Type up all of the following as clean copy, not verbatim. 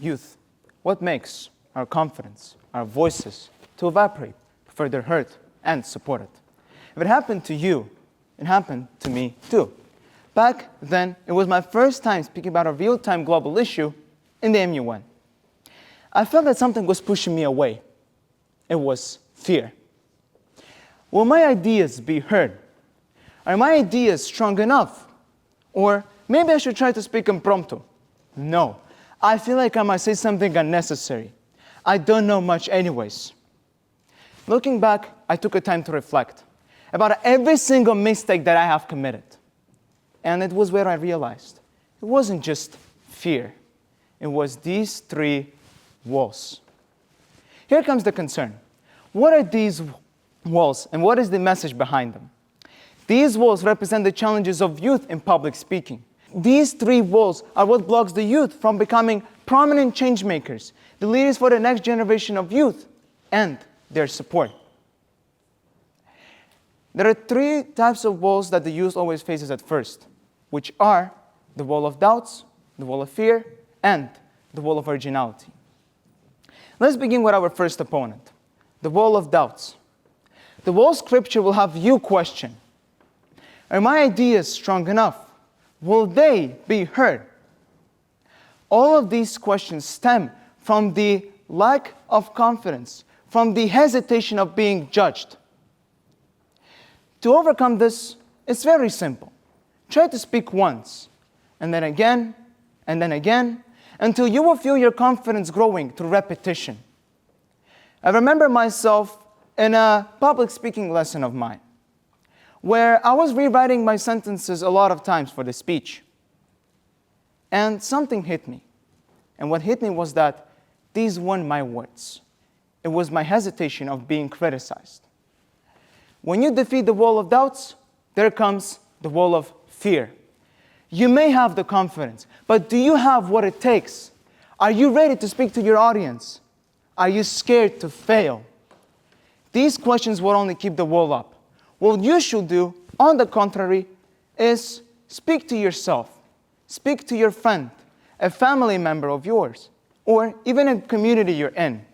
youth, what makes our confidence, our voices, to evaporate before they're heard and supported? If it happened to you, it happened to me too. Back then, it was my first time speaking about a real-time global issue in the MUN. I felt that something was pushing me away. It was fear. Will my ideas be heard? Are my ideas strong enough? Or maybe I should try to speak impromptu. No, I feel like I might say something unnecessary. I don't know much anyways. Looking back, I took a time to reflect about every single mistake that I have committed. And it was where I realized it wasn't just fear. It was these three walls. Here comes the concern. What are these walls and what is the message behind them? These walls represent the challenges of youth in public speaking. These three walls are what blocks the youth from becoming prominent change makers, the leaders for the next generation of youth, and their support. There are three types of walls that the youth always faces at first, which are the wall of doubts, the wall of fear, and the wall of originality. Let's begin with our first opponent, the wall of doubts. The wall scripture will have you question, are my ideas strong enough? Will they be heard? All of these questions stem from the lack of confidence, from the hesitation of being judged. To overcome this, it's very simple. Try to speak once, and then again, until you will feel your confidence growing through repetition. I remember myself in a public speaking lesson of mine, where I was rewriting my sentences a lot of times for the speech. And something hit me. And what hit me was that these weren't my words. It was my hesitation of being criticized. When you defeat the wall of doubts, there comes the wall of fear. You may have the confidence, but do you have what it takes? Are you ready to speak to your audience? Are you scared to fail? These questions will only keep the wall up. What you should do, on the contrary, is speak to yourself. Speak to your friend, a family member of yours, or even a community you're in.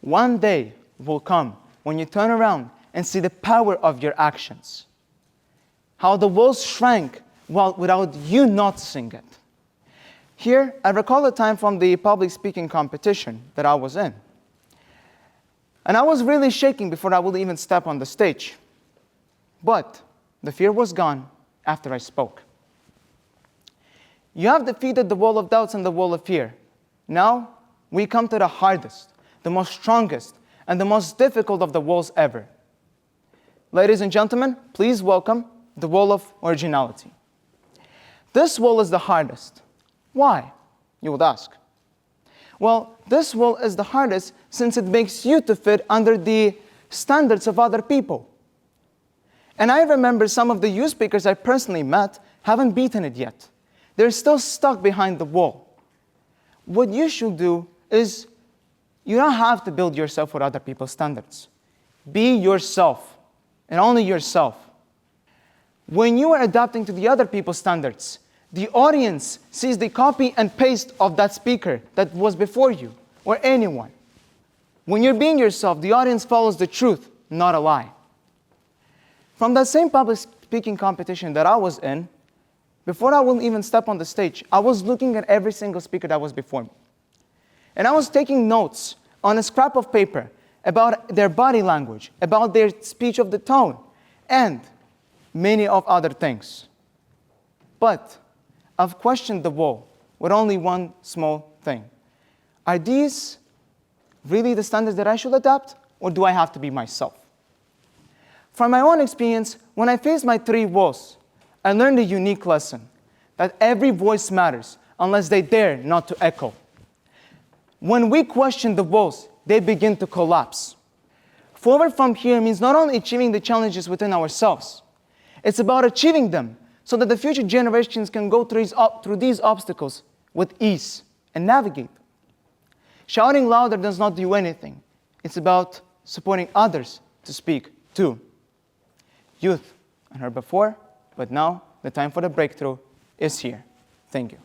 One day will come when you turn around and see the power of your actions. How the walls shrank without you noticing it. Here, I recall a time from the public speaking competition that I was in. And I was really shaking before I would even step on the stage. But the fear was gone after I spoke. You have defeated the wall of doubts and the wall of fear. Now, we come to the hardest, the most strongest, and the most difficult of the walls ever. Ladies and gentlemen, please welcome the wall of originality. This wall is the hardest. Why? You would ask. Well, this wall is the hardest since it makes you to fit under the standards of other people. And I remember some of the youth speakers I personally met haven't beaten it yet. They're still stuck behind the wall. What you should do is, you don't have to build yourself with other people's standards. Be yourself, and only yourself. When you are adapting to the other people's standards, the audience sees the copy and paste of that speaker that was before you, or anyone. When you're being yourself, the audience follows the truth, not a lie. From that same public speaking competition that I was in, before I will even step on the stage, I was looking at every single speaker that was before me. And I was taking notes on a scrap of paper about their body language, about their speech of the tone, and many of other things. But I've questioned the wall with only one small thing. Are these really the standards that I should adapt, or do I have to be myself? From my own experience, when I faced my three walls, I learned a unique lesson, that every voice matters unless they dare not to echo. When we question the walls, they begin to collapse. Forward from here means not only achieving the challenges within ourselves, it's about achieving them so that the future generations can go through these obstacles with ease and navigate. Shouting louder does not do anything. It's about supporting others to speak too. Youth, I heard before, but now the time for the breakthrough is here. Thank you.